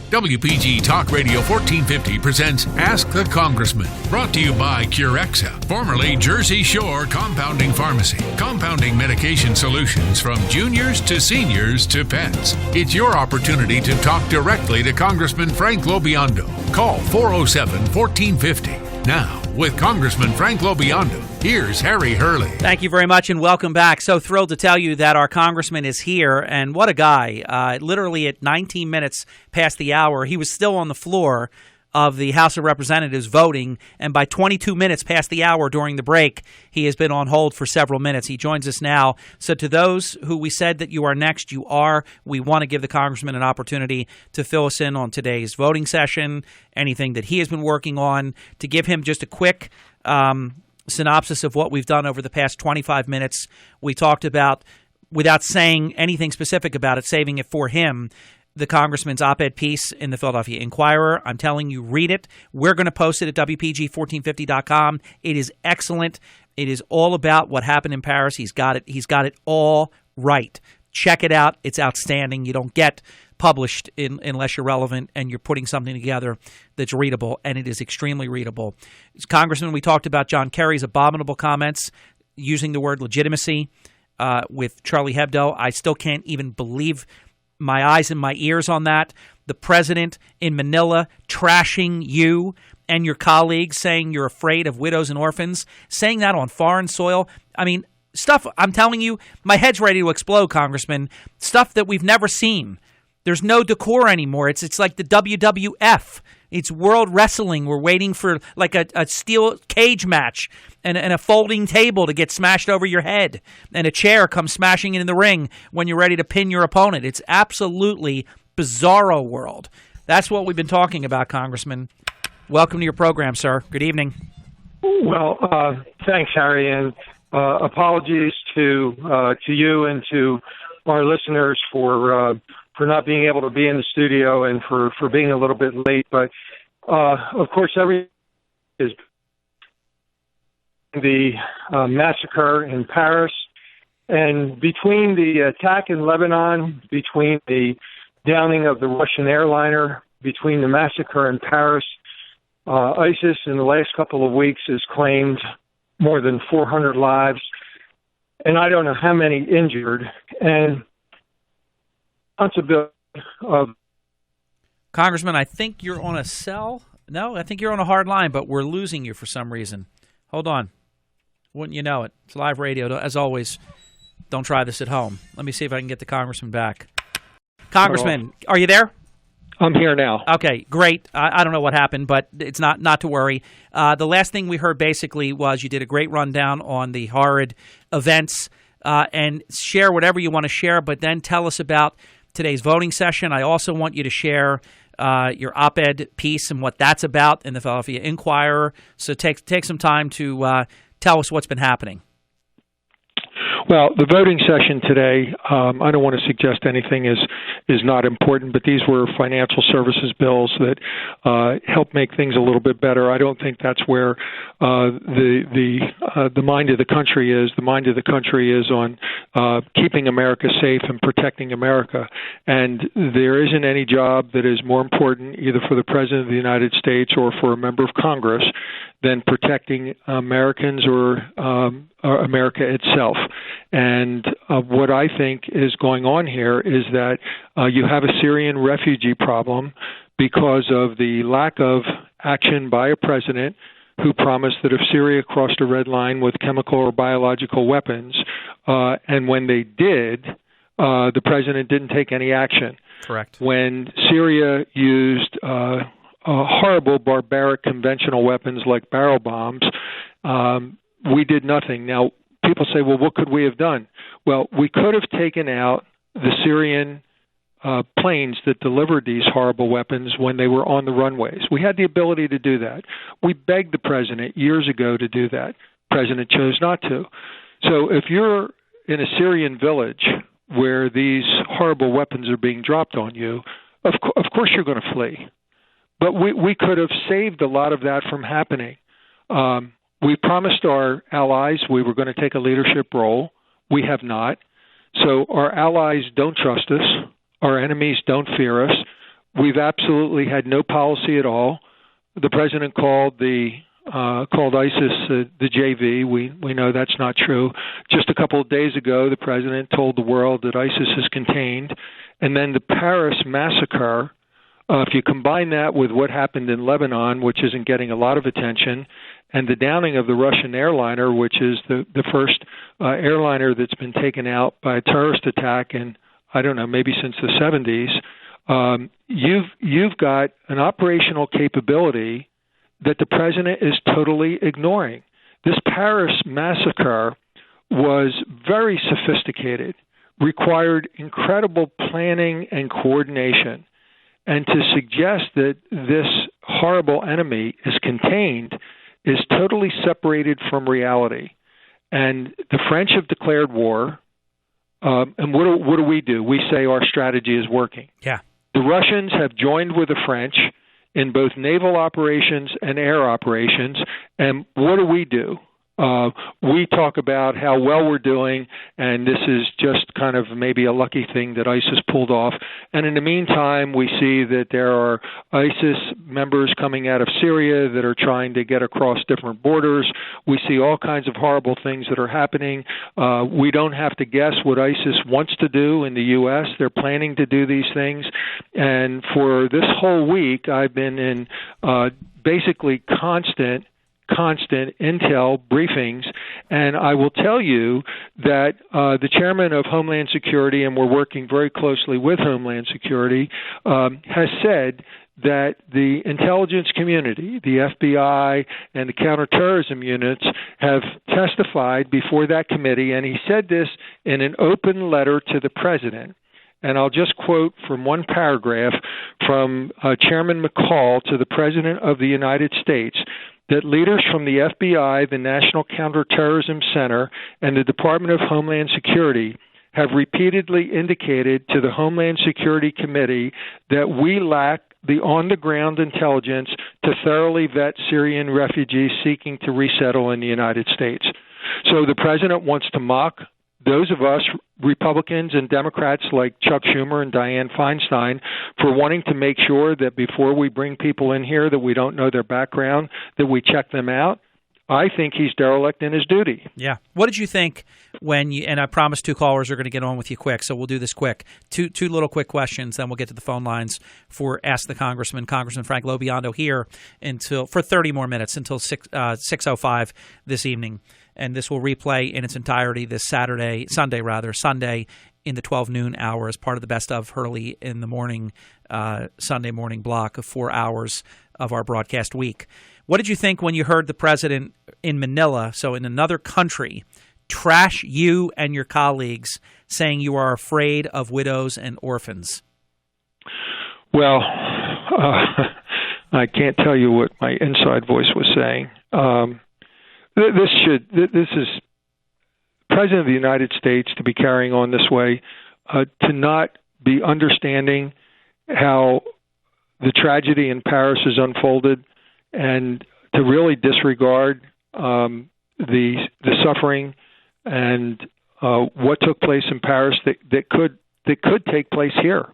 WPG Talk Radio 1450 presents Ask the Congressman, brought to you by Curexa, formerly Jersey Shore Compounding Pharmacy. Compounding medication solutions from juniors to seniors to pets. It's your opportunity to talk directly to Congressman Frank LoBiondo. Call 407-1450. Now, with Congressman Frank LoBiondo, here's Harry Hurley. Thank you very much and welcome back. So thrilled to tell you that our congressman is here, and what a guy. Literally at 19 minutes past the hour, he was still on the floor of the House of Representatives voting, and by 22 minutes past the hour during the break, he has been on hold for several minutes. He joins us now. So to those who we said that you are next, you are. We want to give the congressman an opportunity to fill us in on today's voting session, anything that he has been working on, to give him just a quick synopsis of what we've done over the past 25 minutes. We talked about, without saying anything specific about it, saving it for him, the congressman's op-ed piece in the Philadelphia Inquirer. I'm telling you, read it. We're going to post it at WPG1450.com. It is excellent. It is all about what happened in Paris. He's got it all right. Check it out. It's outstanding. You don't get published unless you're relevant and you're putting something together that's readable, and it is extremely readable. Congressman, we talked about John Kerry's abominable comments using the word legitimacy with Charlie Hebdo. I still can't even believe my eyes and my ears on that. The president in Manila trashing you and your colleagues, saying you're afraid of widows and orphans, saying that on foreign soil. I mean, stuff, I'm telling you, my head's ready to explode, Congressman. Stuff that we've never seen. There's no decor anymore. It's like the WWF. It's World Wrestling. We're waiting for like a steel cage match and a folding table to get smashed over your head and a chair comes smashing in the ring when you're ready to pin your opponent. It's absolutely bizarro world. That's what we've been talking about, Congressman. Welcome to your program, sir. Good evening. Well, thanks, Harry, and apologies to you and to our listeners for not being able to be in the studio and for being a little bit late. But, of course, everything is the massacre in Paris. And between the attack in Lebanon, between the downing of the Russian airliner, between the massacre in Paris, ISIS in the last couple of weeks has claimed more than 400 lives, and I don't know how many injured. And of Congressman, I think you're on a cell. No, I think you're on a hard line, but we're losing you for some reason. Hold on. Wouldn't you know it? It's live radio. As always, don't try this at home. Let me see if I can get the congressman back. Congressman, are you there? I'm here now. Okay, great. I don't know what happened, but it's not to worry. The last thing we heard basically was you did a great rundown on the horrid events, and share whatever you want to share, but then tell us about today's voting session. I also want you to share your op-ed piece and what that's about in the Philadelphia Inquirer. So take some time to tell us what's been happening. Well, the voting session today, I don't want to suggest anything is not important, but these were financial services bills that help make things a little bit better. I don't think that's where the mind of the country is. The mind of the country is on keeping America safe and protecting America. And there isn't any job that is more important either for the President of the United States or for a member of Congress than protecting Americans or America itself. And what I think is going on here is that you have a Syrian refugee problem because of the lack of action by a president who promised that if Syria crossed a red line with chemical or biological weapons, and when they did, the president didn't take any action. Correct. When Syria used horrible, barbaric conventional weapons like barrel bombs, we did nothing. Now, people say, well, what could we have done? Well, we could have taken out the Syrian planes that delivered these horrible weapons when they were on the runways. We had the ability to do that. We begged the president years ago to do that. The president chose not to. So if you're in a Syrian village where these horrible weapons are being dropped on you, of course you're going to flee. But we could have saved a lot of that from happening. We promised our allies we were going to take a leadership role. We have not. So our allies don't trust us. Our enemies don't fear us. We've absolutely had no policy at all. The president called ISIS the JV. We know that's not true. Just a couple of days ago, the president told the world that ISIS is contained. And then the Paris massacre, if you combine that with what happened in Lebanon, which isn't getting a lot of attention, and the downing of the Russian airliner, which is the first airliner that's been taken out by a terrorist attack in, I don't know, maybe since the 70s, you've got an operational capability that the president is totally ignoring. This Paris massacre was very sophisticated, required incredible planning and coordination. And to suggest that this horrible enemy is contained is totally separated from reality. And the French have declared war. And what do? We say our strategy is working. Yeah. The Russians have joined with the French in both naval operations and air operations. And what do? We talk about how well we're doing, and this is just kind of maybe a lucky thing that ISIS pulled off. And in the meantime, we see that there are ISIS members coming out of Syria that are trying to get across different borders. We see all kinds of horrible things that are happening. We don't have to guess what ISIS wants to do in the U.S. They're planning to do these things. And for this whole week, I've been in basically constant intel briefings, and I will tell you that the chairman of Homeland Security, and we're working very closely with Homeland Security, has said that the intelligence community, the FBI and the counterterrorism units, have testified before that committee, and he said this in an open letter to the president. And I'll just quote from one paragraph from Chairman McCall to the President of the United States, that leaders from the FBI, the National Counterterrorism Center, and the Department of Homeland Security have repeatedly indicated to the Homeland Security Committee that we lack the on-the-ground intelligence to thoroughly vet Syrian refugees seeking to resettle in the United States. So the president wants to mock those of us, Republicans and Democrats like Chuck Schumer and Dianne Feinstein, for wanting to make sure that before we bring people in here that we don't know their background, that we check them out. I think he's derelict in his duty. Yeah. What did you think when you, and I promise two callers are going to get on with you quick, so we'll do this quick. Two little quick questions, then we'll get to the phone lines for Ask the Congressman. Congressman Frank LoBiondo here for 30 more minutes until 6:05 this evening. And this will replay in its entirety this Sunday in the 12 noon hour as part of the Best of Hurley in the morning, Sunday morning block of 4 hours of our broadcast week. What did you think when you heard the president in Manila, so in another country, trash you and your colleagues, saying you are afraid of widows and orphans? Well, I can't tell you what my inside voice was saying. This is President of the United States to be carrying on this way, to not be understanding how the tragedy in Paris has unfolded, and to really disregard the suffering and what took place in Paris that could take place here,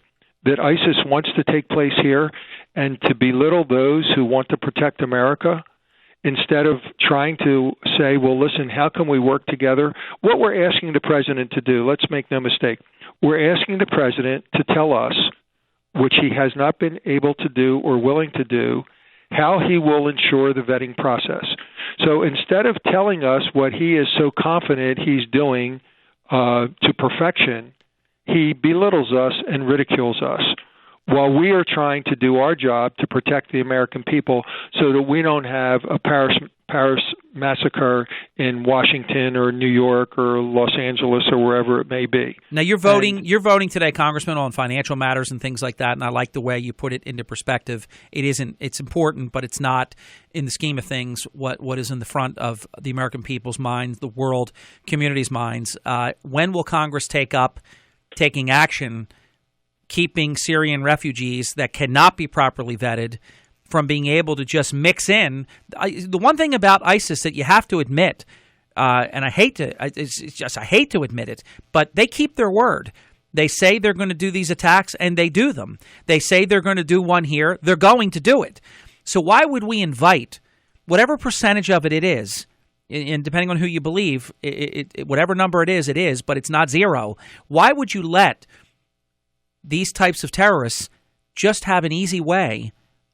that ISIS wants to take place here, and to belittle those who want to protect America, instead of trying to say, well, listen, how can we work together? What we're asking the president to do, let's make no mistake, we're asking the president to tell us, which he has not been able to do or willing to do, how he will ensure the vetting process. So instead of telling us what he is so confident he's doing to perfection, he belittles us and ridicules us, while we are trying to do our job to protect the American people so that we don't have a Paris massacre in Washington or New York or Los Angeles or wherever it may be. Now you're voting today, Congressman, on financial matters and things like that, and I like the way you put it into perspective. It's important, but it's not, in the scheme of things, what is in the front of the American people's minds, the world community's minds. When will Congress taking action, keeping Syrian refugees that cannot be properly vetted from being able to just mix in? The one thing about ISIS that you have to admit, and I hate to admit it, but they keep their word. They say they're going to do these attacks, and they do them. They say they're going to do one here. They're going to do it. So why would we invite whatever percentage of it is, and depending on who you believe, whatever number it is, but it's not zero. Why would you let these types of terrorists just have an easy way,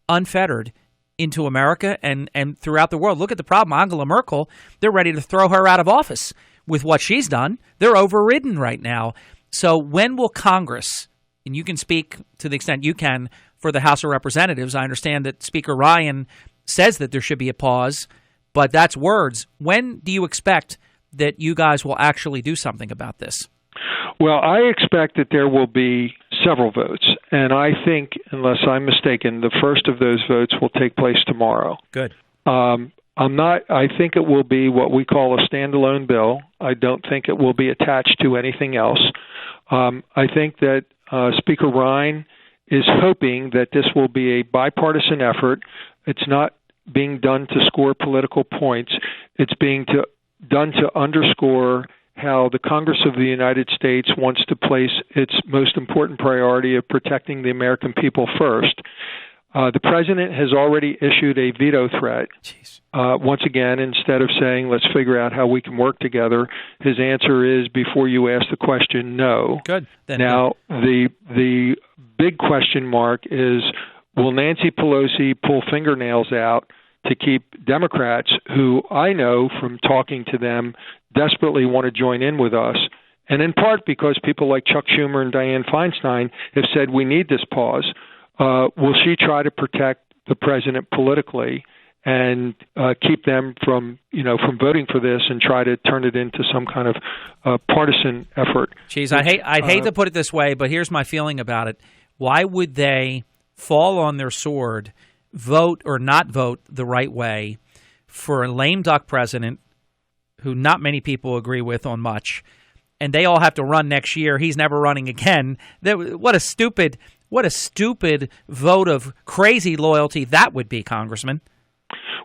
unfettered, into America and throughout the world? Look at the problem. Angela Merkel, they're ready to throw her out of office with what she's done. They're overridden right now. So when will Congress, and you can speak to the extent you can for the House of Representatives, I understand that Speaker Ryan says that there should be a pause, but that's words. When do you expect that you guys will actually do something about this? Well, I expect that there will be several votes, and I think, unless I'm mistaken, the first of those votes will take place tomorrow. Good. I think it will be what we call a standalone bill. I don't think it will be attached to anything else. I think that Speaker Ryan is hoping that this will be a bipartisan effort. It's not being done to score political points. It's being done to underscore how the Congress of the United States wants to place its most important priority of protecting the American people first. The president has already issued a veto threat. Once again, instead of saying, let's figure out how we can work together, his answer is, before you ask the question, no. Good. Now, the big question mark is, will Nancy Pelosi pull fingernails out to keep Democrats, who I know from talking to them desperately want to join in with us, and in part because people like Chuck Schumer and Dianne Feinstein have said we need this pause. Will she try to protect the president politically and keep them from voting for this and try to turn it into some kind of partisan effort? Geez, I'd hate to put it this way, but here's my feeling about it. Why would they fall on their sword, vote or not vote the right way for a lame duck president who not many people agree with on much, and they all have to run next year? He's never running again. What a stupid vote of crazy loyalty that would be, Congressman.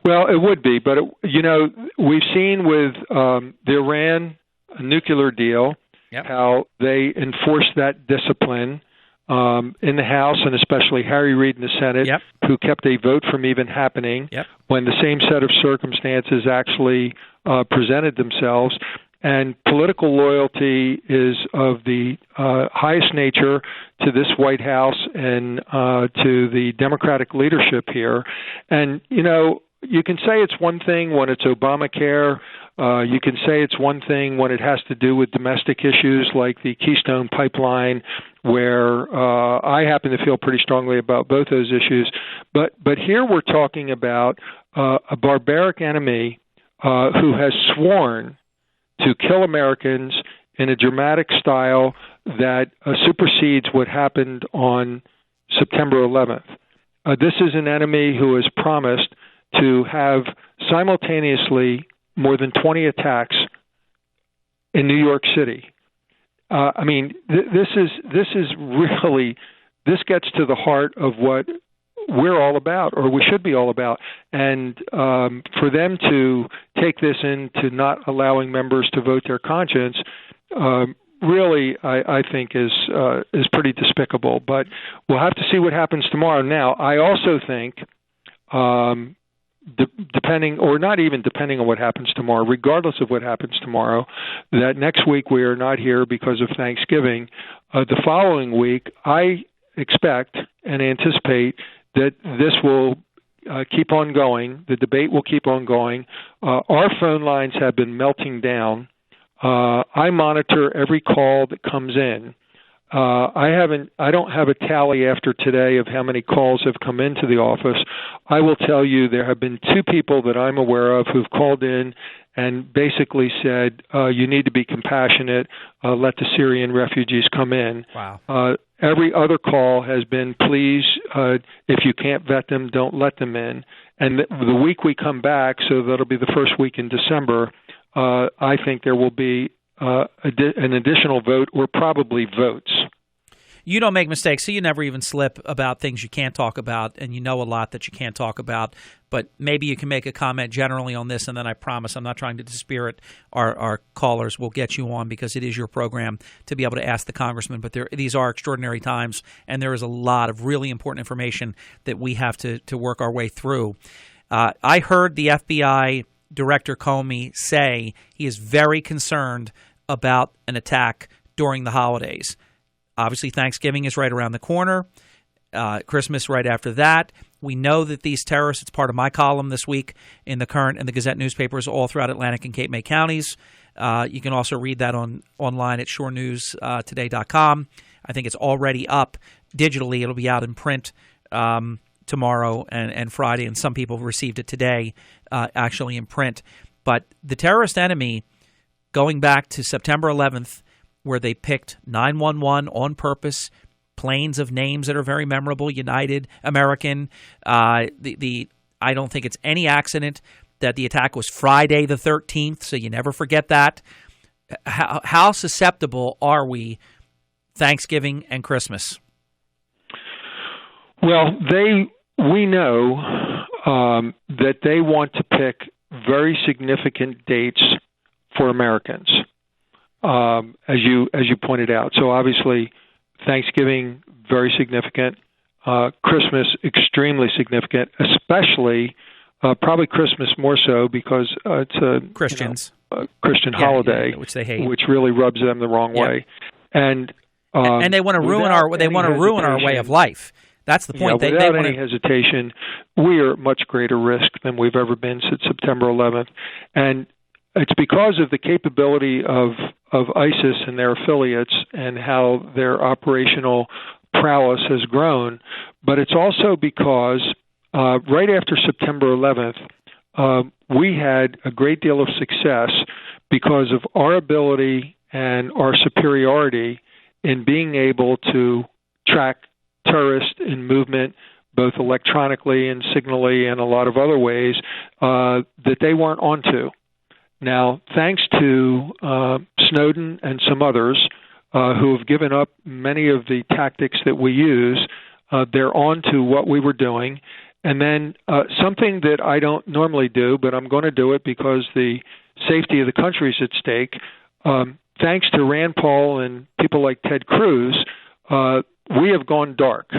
Well, it would be, but we've seen with the Iran nuclear deal how they enforced that discipline in the House, and especially Harry Reid in the Senate, who kept a vote from even happening when the same set of circumstances actually presented themselves. And political loyalty is of the highest nature to this White House and to the Democratic leadership here. And, you can say it's one thing when it's Obamacare. You can say it's one thing when it has to do with domestic issues like the Keystone Pipeline, where I happen to feel pretty strongly about both those issues. But here we're talking about a barbaric enemy who has sworn to kill Americans in a dramatic style that supersedes what happened on September 11th. This is an enemy who has promised to have simultaneously more than 20 attacks in New York City. This gets to the heart of what we're all about, or we should be all about. And for them to take this into not allowing members to vote their conscience, really, I think is pretty despicable. But we'll have to see what happens tomorrow. Now, I also think, depending on what happens tomorrow, regardless of what happens tomorrow, that next week we are not here because of Thanksgiving. The following week, I expect and anticipate that this will keep on going. The debate will keep on going. Our phone lines have been melting down. I monitor every call that comes in. I don't have a tally after today of how many calls have come into the office. I will tell you there have been 2 people that I'm aware of who've called in and basically said, you need to be compassionate, let the Syrian refugees come in. Wow. Every other call has been, please, if you can't vet them, don't let them in. And the week we come back, so that'll be the first week in December, I think there will be an additional vote or probably votes. You don't make mistakes, so you never even slip about things you can't talk about, and you know a lot that you can't talk about. But maybe you can make a comment generally on this, and then I promise I'm not trying to dispirit our callers. We'll get you on because it is your program to be able to ask the congressman. But these are extraordinary times, and there is a lot of really important information that we have to work our way through. I heard the FBI Director Comey say he is very concerned about an attack during the holidays. Obviously, Thanksgiving is right around the corner. Christmas right after that. We know that these terrorists, it's part of my column this week in the Current and the Gazette newspapers all throughout Atlantic and Cape May counties. You can also read that online at shorenewstoday.com. I think it's already up digitally. It'll be out in print tomorrow and Friday, and some people received it today actually in print. But the terrorist enemy, going back to September 11th, where they picked 911 on purpose, planes of names that are very memorable, United, American. I don't think it's any accident that the attack was Friday the 13th, so you never forget that. How susceptible are we Thanksgiving and Christmas? Well, we know that they want to pick very significant dates for Americans. As you pointed out. So obviously, Thanksgiving, very significant. Christmas, extremely significant, especially probably Christmas more so because it's a Christians. Christian holiday, which they hate, which really rubs them the wrong way. And they want to ruin our way of life. That's the point. Without any hesitation, we are at much greater risk than we've ever been since September 11th, and it's because of the capability of ISIS and their affiliates and how their operational prowess has grown. But it's also because right after September 11th, we had a great deal of success because of our ability and our superiority in being able to track terrorists in movement, both electronically and signally and a lot of other ways that they weren't onto. Now, thanks to Snowden and some others who have given up many of the tactics that we use, they're on to what we were doing. And then something that I don't normally do, but I'm going to do it because the safety of the country is at stake, thanks to Rand Paul and people like Ted Cruz, we have gone dark.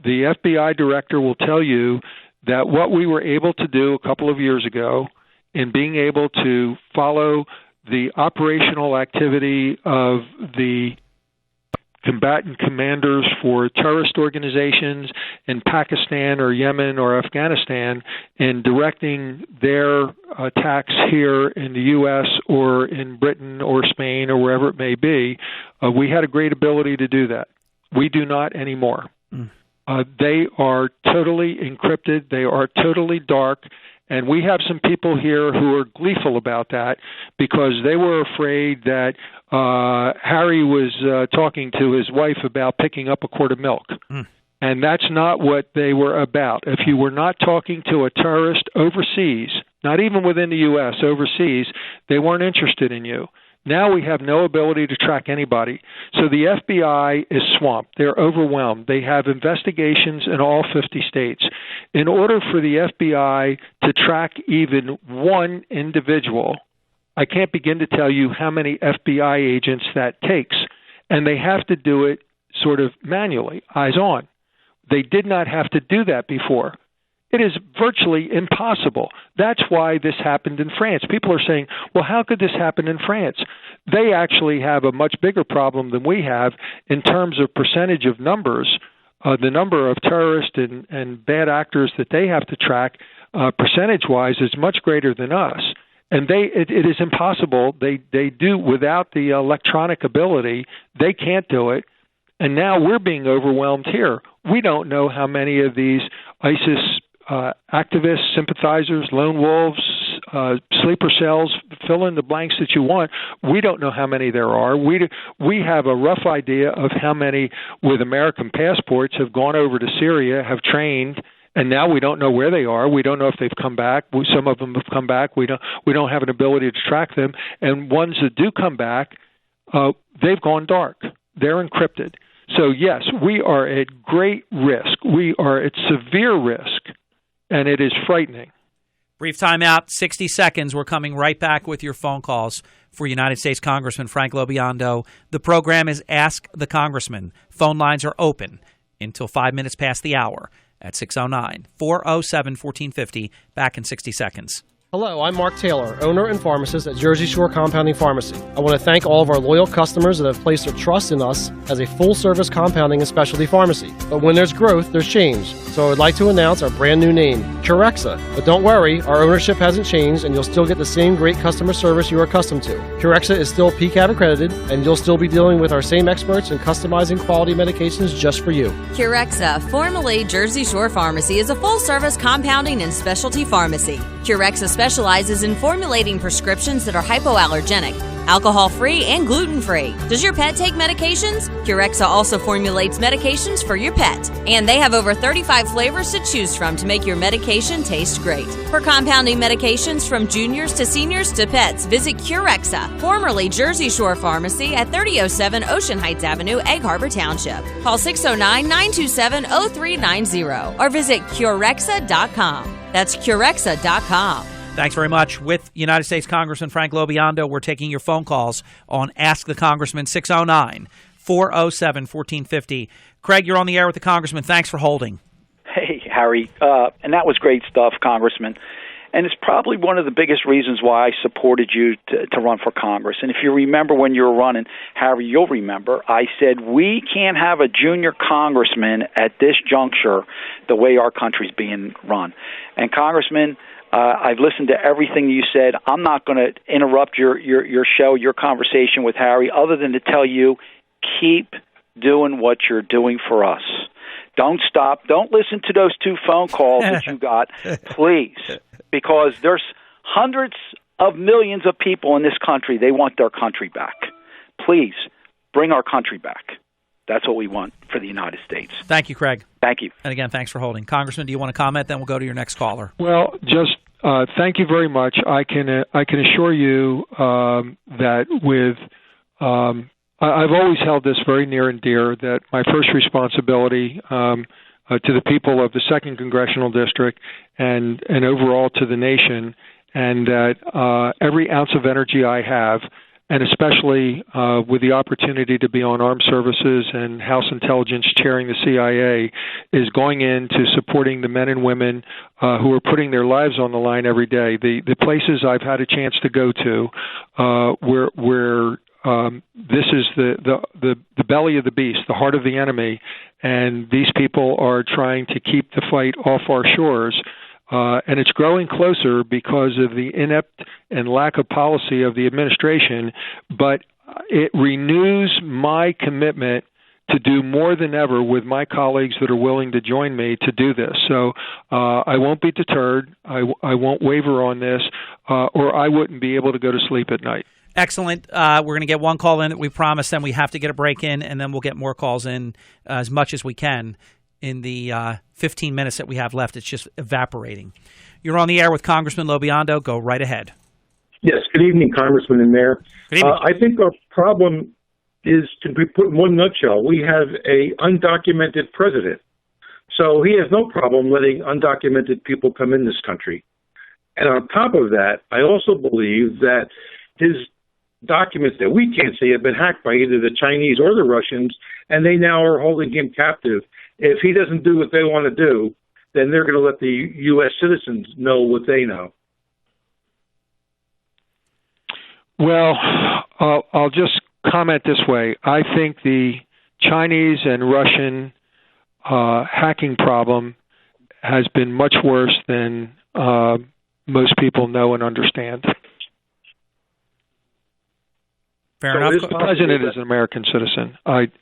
The FBI director will tell you that what we were able to do a couple of years ago in being able to follow the operational activity of the combatant commanders for terrorist organizations in Pakistan or Yemen or Afghanistan in directing their attacks here in the U.S. or in Britain or Spain or wherever it may be, we had a great ability to do that. We do not anymore. They are totally encrypted. They are totally dark. And we have some people here who are gleeful about that because they were afraid that Harry was talking to his wife about picking up a quart of milk. And that's not what they were about. If you were not talking to a terrorist overseas, not even within the U.S., overseas, they weren't interested in you. Now we have no ability to track anybody. So the FBI is swamped. They're overwhelmed. They have investigations in all 50 states. In order for the FBI to track even one individual, I can't begin to tell you how many FBI agents that takes. And they have to do it sort of manually, eyes on. They did not have to do that before. It is virtually impossible. That's why this happened in France. People are saying, well, how could this happen in France? They actually have a much bigger problem than we have in terms of percentage of numbers. The number of terrorists and bad actors that they have to track percentage-wise is much greater than us. And it is impossible. They do, without the electronic ability, they can't do it. And now we're being overwhelmed here. We don't know how many of these ISIS activists, sympathizers, lone wolves, sleeper cells, fill in the blanks that you want. We don't know how many there are. We have a rough idea of how many with American passports have gone over to Syria, have trained, and now we don't know where they are. We don't know if they've come back. Some of them have come back. We don't have an ability to track them. And ones that do come back, they've gone dark. They're encrypted. So, yes, we are at great risk. We are at severe risk, and it is frightening. Brief timeout, 60 seconds. We're coming right back with your phone calls for United States Congressman Frank LoBiondo. The program is Ask the Congressman. Phone lines are open until 5 minutes past the hour at 609-407-1450. Back in 60 seconds. Hello, I'm Mark Taylor, owner and pharmacist at Jersey Shore Compounding Pharmacy. I want to thank all of our loyal customers that have placed their trust in us as a full-service compounding and specialty pharmacy. But when there's growth, there's change. So I would like to announce our brand new name, Curexa. But don't worry, our ownership hasn't changed and you'll still get the same great customer service you are accustomed to. Curexa is still PCAB accredited and you'll still be dealing with our same experts in customizing quality medications just for you. Curexa, formerly Jersey Shore Pharmacy, is a full-service compounding and specialty pharmacy. Curexa specializes in formulating prescriptions that are hypoallergenic, alcohol-free, and gluten-free. Does your pet take medications? Curexa also formulates medications for your pet. And they have over 35 flavors to choose from to make your medication taste great. For compounding medications from juniors to seniors to pets, visit Curexa, formerly Jersey Shore Pharmacy at 3007 Ocean Heights Avenue, Egg Harbor Township. Call 609-927-0390 or visit Curexa.com. That's Curexa.com. Thanks very much. With United States Congressman Frank LoBiondo, we're taking your phone calls on Ask the Congressman, 609-407-1450. Craig, you're on the air with the Congressman. Thanks for holding. Hey, Harry. And that was great stuff, Congressman. And it's probably one of the biggest reasons why I supported you to run for Congress. And if you remember when you were running, Harry, you'll remember, I said we can't have a junior congressman at this juncture the way our country's being run. And, Congressman, I've listened to everything you said. I'm not going to interrupt your show, your conversation with Harry, other than to tell you, keep doing what you're doing for us. Don't stop. Don't listen to those 2 phone calls that you got, please, because there's hundreds of millions of people in this country. They want their country back. Please, bring our country back. That's what we want for the United States. Thank you, Craig. Thank you. And again, thanks for holding. Congressman, do you want to comment? Then we'll go to your next caller. Well, just thank you very much. I can assure you that with I've always held this very near and dear, that my first responsibility to the people of the 2nd Congressional District and overall to the nation, and that every ounce of energy I have, and especially with the opportunity to be on Armed Services and House Intelligence chairing the CIA, is going into supporting the men and women who are putting their lives on the line every day. The places I've had a chance to go to where this is the belly of the beast, the heart of the enemy, and these people are trying to keep the fight off our shores. And it's growing closer because of the inept and lack of policy of the administration, but it renews my commitment to do more than ever with my colleagues that are willing to join me to do this. So I won't be deterred. I won't waver on this, or I wouldn't be able to go to sleep at night. Excellent. We're going to get one call in that we promised, then we have to get a break in, and then we'll get more calls in as much as we can in the 15 minutes that we have left. It's just evaporating. You're on the air with Congressman LoBiondo. Go right ahead. Yes, good evening, Congressman and Mayor. Good evening. I think our problem is, to be put in one nutshell, we have a undocumented president. So he has no problem letting undocumented people come in this country. And on top of that, I also believe that his documents that we can't see have been hacked by either the Chinese or the Russians, and they now are holding him captive. If he doesn't do what they want to do, then they're going to let the U.S. citizens know what they know. Well, I'll just comment this way. I think the Chinese and Russian hacking problem has been much worse than most people know and understand. Fair enough. The president is an American citizen. I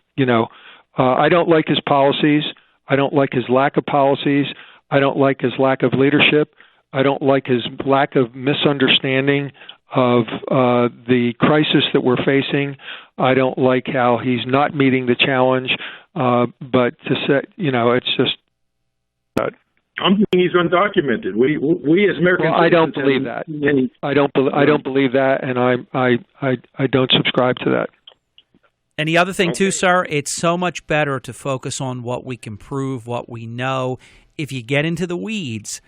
don't like his policies. I don't like his lack of policies. I don't like his lack of leadership. I don't like his lack of misunderstanding of the crisis that we're facing. I don't like how he's not meeting the challenge. But to say, it's just. I'm thinking he's undocumented. We as Americans. Well, I don't believe that. I don't believe that, and I don't subscribe to that. And the other thing, too, sir, it's so much better to focus on what we can prove, what we know. If you get into the weeds,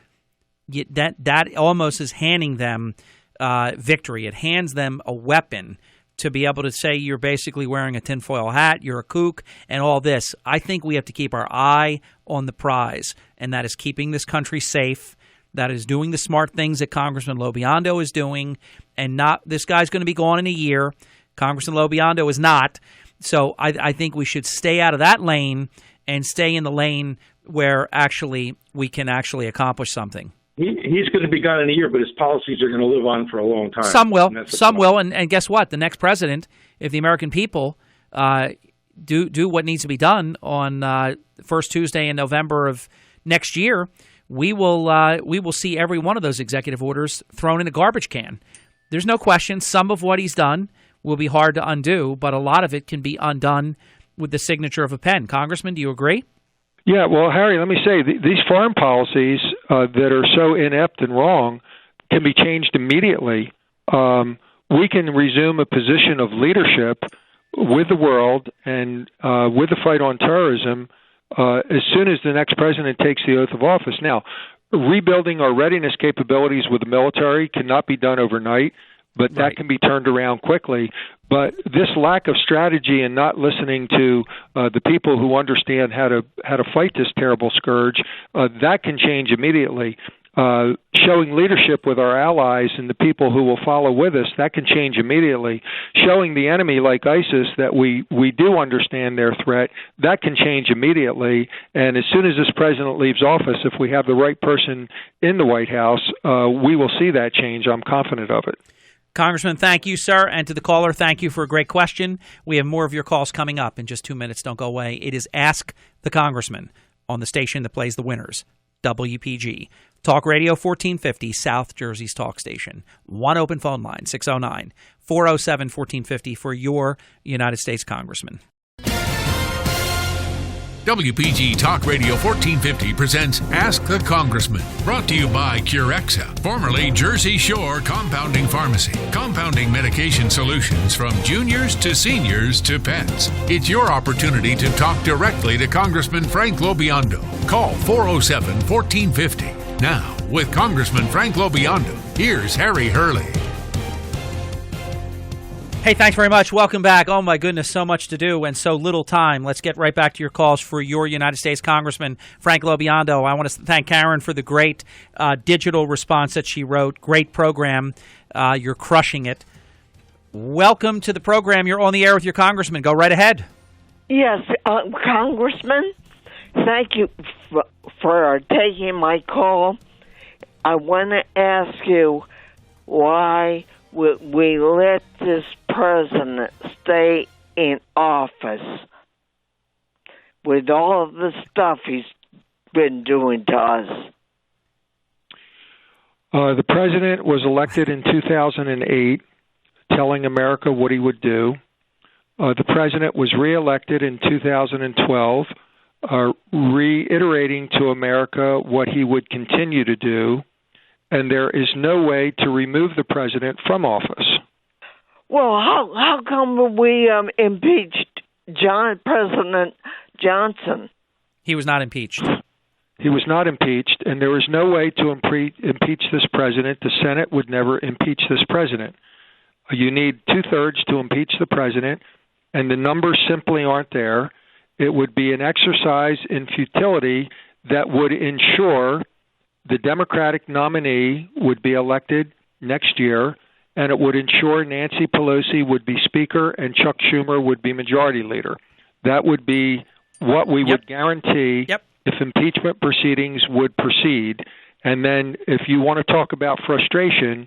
that almost is handing them victory. It hands them a weapon to be able to say you're basically wearing a tinfoil hat, you're a kook, and all this. I think we have to keep our eye on the prize, and that is keeping this country safe. That is doing the smart things that Congressman LoBiondo is doing, and not this guy's going to be gone in a year. Congressman LoBiondo is not. So I think we should stay out of that lane and stay in the lane where actually we can actually accomplish something. He's going to be gone in a year, but his policies are going to live on for a long time. Some will. Some will. And guess what? The next president, if the American people do what needs to be done on first Tuesday in November of next year, we will see every one of those executive orders thrown in a garbage can. There's no question. Some of what he's done will be hard to undo, but a lot of it can be undone with the signature of a pen. Congressman, do you agree? Yeah, well, Harry, let me say, these foreign policies that are so inept and wrong can be changed immediately. We can resume a position of leadership with the world and with the fight on terrorism as soon as the next president takes the oath of office. Now, rebuilding our readiness capabilities with the military cannot be done overnight, but that can be turned around quickly. But this lack of strategy and not listening to the people who understand how to fight this terrible scourge, that can change immediately. Showing leadership with our allies and the people who will follow with us, that can change immediately. Showing the enemy like ISIS that we do understand their threat, that can change immediately. And as soon as this president leaves office, if we have the right person in the White House, we will see that change. I'm confident of it. Congressman, thank you, sir. And to the caller, thank you for a great question. We have more of your calls coming up in just 2 minutes. Don't go away. It is Ask the Congressman on the station that plays the winners, WPG. Talk Radio 1450, South Jersey's talk station. One open phone line, 609-407-1450 for your United States Congressman. WPG Talk Radio 1450 presents Ask the Congressman. Brought to you by Curexa, formerly Jersey Shore Compounding Pharmacy. Compounding medication solutions from juniors to seniors to pets. It's your opportunity to talk directly to Congressman Frank LoBiondo. Call 407-1450. Now, with Congressman Frank LoBiondo, here's Harry Hurley. Hey, thanks very much. Welcome back. Oh, my goodness, so much to do and so little time. Let's get right back to your calls for your United States Congressman, Frank LoBiondo. I want to thank Karen for the great digital response that she wrote. Great program. You're crushing it. Welcome to the program. You're on the air with your congressman. Go right ahead. Yes, Congressman, thank you for taking my call. I want to ask you why we let this president stay in office with all of the stuff he's been doing to us. The president was elected in 2008, telling America what he would do. The president was reelected in 2012, reiterating to America what he would continue to do. And there is no way to remove the president from office. Well, how come we impeached President Johnson? He was not impeached. He was not impeached, and there is no way to impeach this president. The Senate would never impeach this president. You need two-thirds to impeach the president, and the numbers simply aren't there. It would be an exercise in futility that would ensure the Democratic nominee would be elected next year, and it would ensure Nancy Pelosi would be Speaker and Chuck Schumer would be Majority Leader. That would be what we would guarantee if impeachment proceedings would proceed. And then if you want to talk about frustration,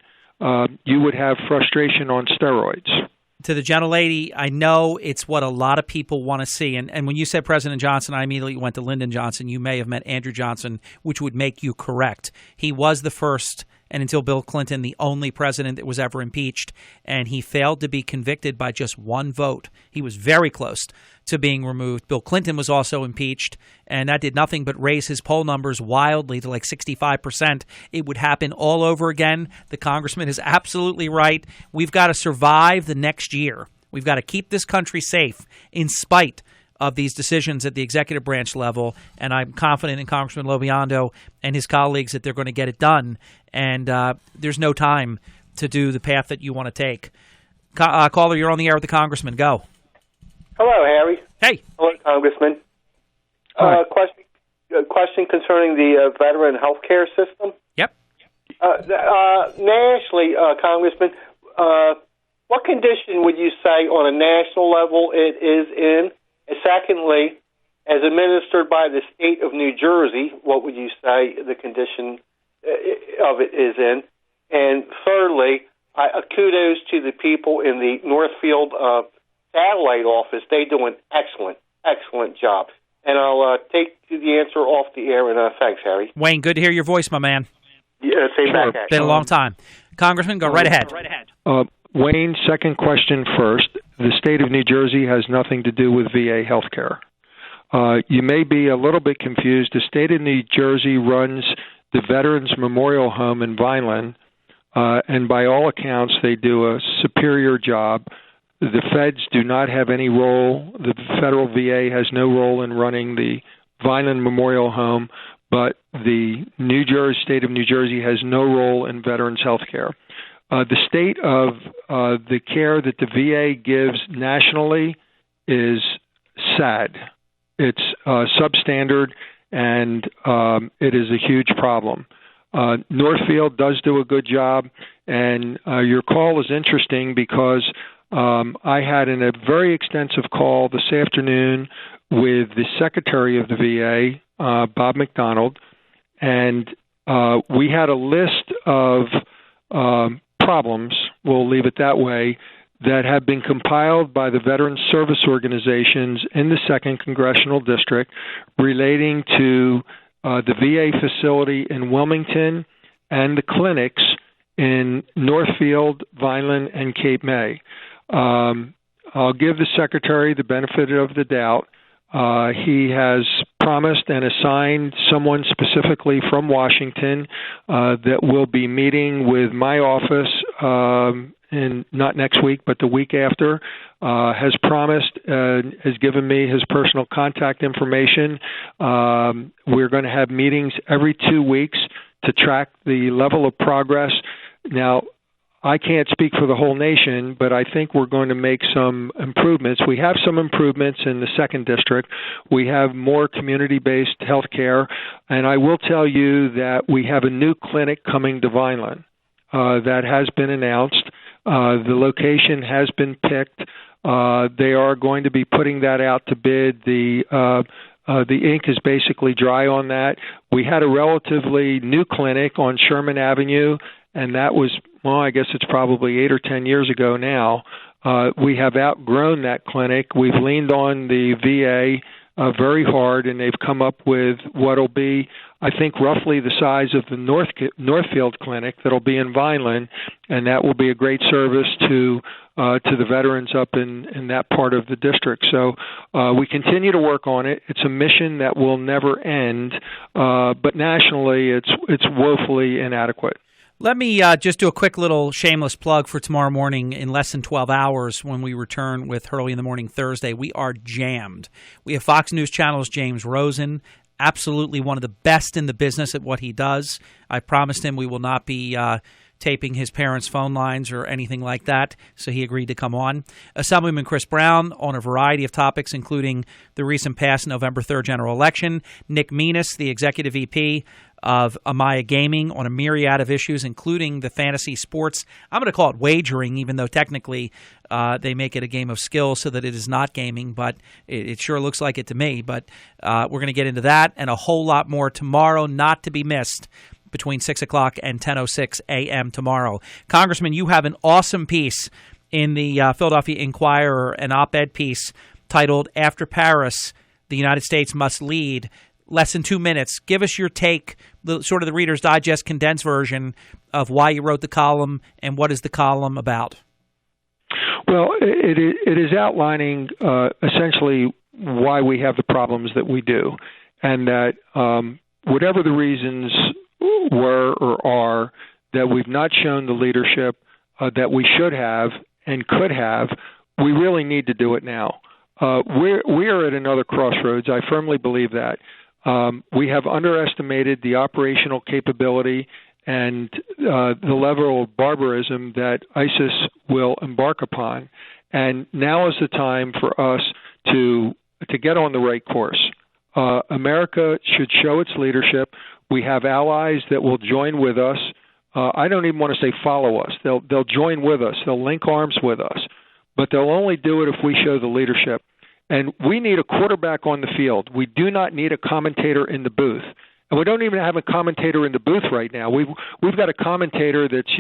you would have frustration on steroids. To the gentlelady, I know it's what a lot of people want to see. And when you said President Johnson, I immediately went to Lyndon Johnson. You may have meant Andrew Johnson, which would make you correct. He was the first, and until Bill Clinton, the only president that was ever impeached. And he failed to be convicted by just one vote. He was very close to being removed. Bill Clinton was also impeached, and that did nothing but raise his poll numbers wildly to like 65%. It would happen all over again. The congressman is absolutely right. We've got to survive the next year. We've got to keep this country safe in spite of these decisions at the executive branch level, and I'm confident in Congressman LoBiondo and his colleagues that they're going to get it done, and there's no time to do the path that you want to take. Caller, you're on the air with the Congressman. Go. Hello, Harry. Hey. Hello, Congressman. Question concerning the veteran health care system. Yep. Nationally, Congressman, what condition would you say on a national level it is in? And secondly, as administered by the state of New Jersey, what would you say the condition of it is in? And thirdly, kudos to the people in the Northfield satellite office. They do an excellent job. And I'll take the answer off the air, and thanks, Harry. Wayne, good to hear your voice, my man. Yeah, same back. Been a long time. Congressman, go right ahead. Wayne, second question first. The state of New Jersey has nothing to do with VA health care. You may be a little bit confused. The state of New Jersey runs the Veterans Memorial Home in Vineland, and by all accounts, they do a superior job. The feds do not have any role. The federal VA has no role in running the Vineland Memorial Home, but the state of New Jersey has no role in veterans health care. The state of the care that the VA gives nationally is sad. It's substandard, and it is a huge problem. Northfield does do a good job, and your call is interesting because I had a very extensive call this afternoon with the Secretary of the VA, Bob McDonald, and we had a list of problems, we'll leave it that way, that have been compiled by the veteran service organizations in the 2nd Congressional District relating to the VA facility in Wilmington and the clinics in Northfield, Vineland, and Cape May. I'll give the Secretary the benefit of the doubt. He has promised and assigned someone specifically from Washington that will be meeting with my office not next week, but the week after, has promised, has given me his personal contact information. We're going to have meetings every 2 weeks to track the level of progress. Now, I can't speak for the whole nation, but I think we're going to make some improvements. We have some improvements in the 2nd District. We have more community-based health care, and I will tell you that we have a new clinic coming to Vineland that has been announced. The location has been picked. They are going to be putting that out to bid. The ink is basically dry on that. We had a relatively new clinic on Sherman Avenue, and that was, I guess it's probably 8 or 10 years ago now. We have outgrown that clinic. We've leaned on the VA very hard, and they've come up with what will be, I think, roughly the size of the Northfield Clinic that'll be in Vineland, and that will be a great service to the veterans up in that part of the district. So we continue to work on it. It's a mission that will never end, but nationally it's woefully inadequate. Let me just do a quick little shameless plug for tomorrow morning in less than 12 hours when we return with Hurley in the Morning Thursday. We are jammed. We have Fox News Channel's James Rosen, absolutely one of the best in the business at what he does. I promised him we will not be taping his parents' phone lines or anything like that, so he agreed to come on. Assemblyman Chris Brown on a variety of topics, including the recent past November 3rd general election. Nick Menas, the executive VP of Amaya Gaming, on a myriad of issues, including the fantasy sports. I'm going to call it wagering, even though technically they make it a game of skill so that it is not gaming, but it sure looks like it to me. But we're going to get into that and a whole lot more tomorrow, not to be missed, between 6 o'clock and 10:06 a.m. tomorrow. Congressman, you have an awesome piece in the Philadelphia Inquirer, an op-ed piece titled After Paris, the United States Must Lead. Less than 2 minutes. Give us your take, sort of the Reader's Digest condensed version of why you wrote the column and what is the column about. Well, it is outlining essentially why we have the problems that we do, and that whatever the reasons were or are, that we've not shown the leadership that we should have and could have, we really need to do it now. We are at another crossroads. I firmly believe that. We have underestimated the operational capability and the level of barbarism that ISIS will embark upon. And now is the time for us to get on the right course. America should show its leadership. We have allies that will join with us. I don't even want to say follow us. They'll join with us. They'll link arms with us. But they'll only do it if we show the leadership. And we need a quarterback on the field. We do not need a commentator in the booth. And we don't even have a commentator in the booth right now. We've got a commentator that's,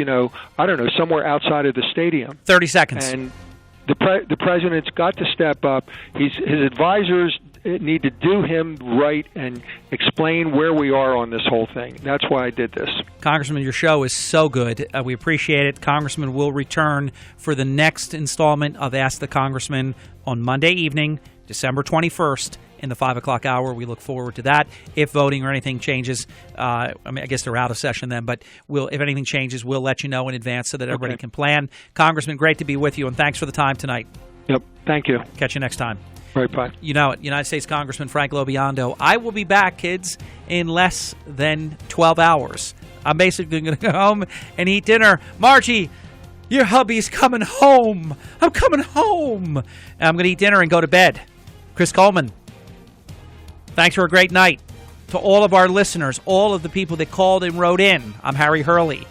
somewhere outside of the stadium. 30 seconds. And the president's got to step up. His advisors need to do him right and explain where we are on this whole thing. That's why I did this. Congressman, your show is so good. We appreciate it. Congressman will return for the next installment of Ask the Congressman on Monday evening, December 21st, in the 5 o'clock hour. We look forward to that. If voting or anything changes, I guess they're out of session then, but if anything changes, we'll let you know in advance so that everybody can plan. Congressman, great to be with you, and thanks for the time tonight. Yep, thank you. Catch you next time. Right, bye. You know it, United States Congressman Frank LoBiondo. I will be back, kids, in less than 12 hours. I'm basically going to go home and eat dinner. Margie, your hubby's coming home. I'm coming home. And I'm going to eat dinner and go to bed. Chris Coleman, thanks for a great night. To all of our listeners, all of the people that called and wrote in, I'm Harry Hurley.